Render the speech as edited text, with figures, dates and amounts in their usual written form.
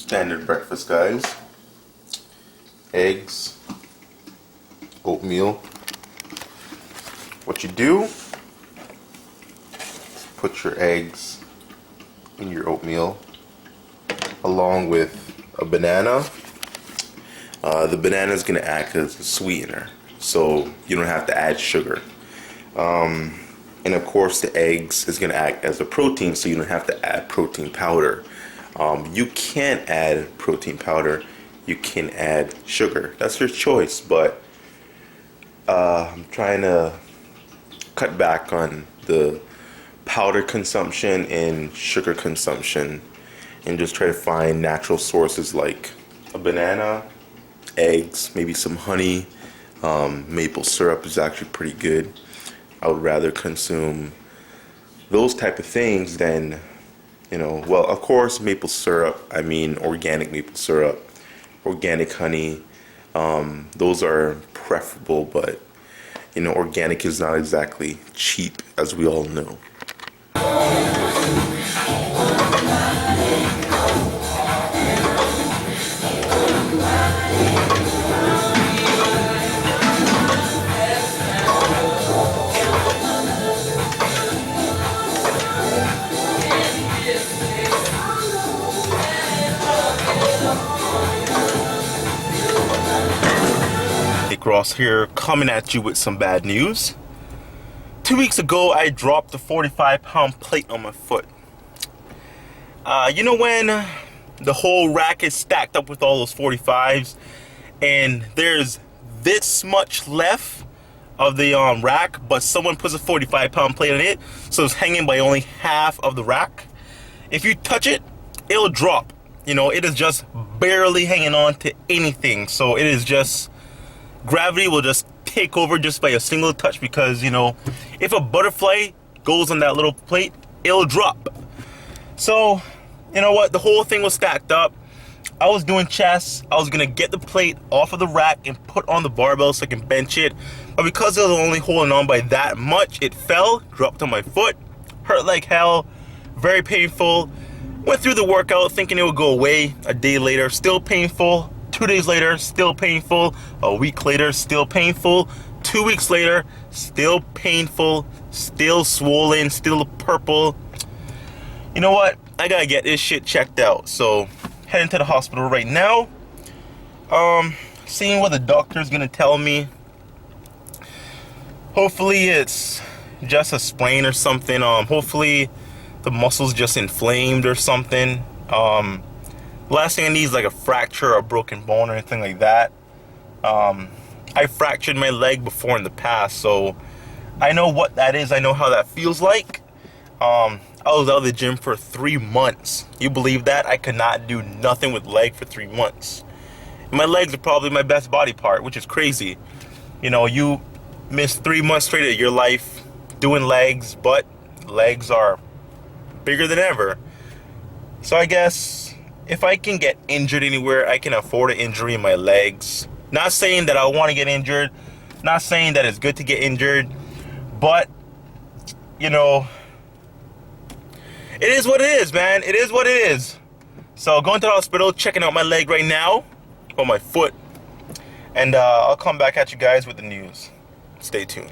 Standard breakfast, guys. Eggs, oatmeal. What you do, put your eggs in your oatmeal along with a banana. The banana is going to act as a sweetener, so you don't have to add sugar. And of course the eggs is going to act as a protein, so you don't have to add protein powder. You can add protein powder, you can add sugar. That's your choice, but I'm trying to cut back on the powder consumption and sugar consumption and just try to find natural sources like a banana, eggs, maybe some honey. Maple syrup is actually pretty good. I would rather consume those type of things than, well, of course, maple syrup. I mean organic maple syrup, organic honey. Those are preferable, but organic is not exactly cheap, as we all know. Ross here, coming at you with some bad news. 2 weeks ago, I dropped a 45-pound plate on my foot. When the whole rack is stacked up with all those 45s, and there's this much left of the rack, but someone puts a 45-pound plate on it, so it's hanging by only half of the rack. If you touch it, it'll drop. It is just barely hanging on to anything, so it is just gravity will just take over just by a single touch, because if a butterfly goes on that little plate, it'll drop. So what, the whole thing was stacked up. I was doing chest. I was gonna get the plate off of the rack and put on the barbell so I can bench it, but because it was only holding on by that much, it fell, dropped on my foot, hurt like hell, very painful. Went through the workout thinking it would go away. A day later, still painful. 2 days later, still painful. A week later, still painful. 2 weeks later, still painful, still swollen, still purple. You know what? I gotta get this shit checked out. So, heading to the hospital right now. Seeing what the doctor's gonna tell me. Hopefully it's just a sprain or something. Hopefully the muscle's just inflamed or something. Last thing I need is like a fracture or a broken bone or anything like that. I fractured my leg before in the past, so I know what that is. I know how that feels like. I was out of the gym for 3 months. You believe that? I could not do nothing with leg for 3 months. My legs are probably my best body part, which is crazy. You miss 3 months straight of your life doing legs, but legs are bigger than ever. So I guess if I can get injured anywhere, I can afford an injury in my legs. Not saying that I want to get injured, not saying that it's good to get injured, but it is what it is, man. It is what it is. So going to the hospital, checking out my leg right now, or my foot, and I'll come back at you guys with the news. Stay tuned.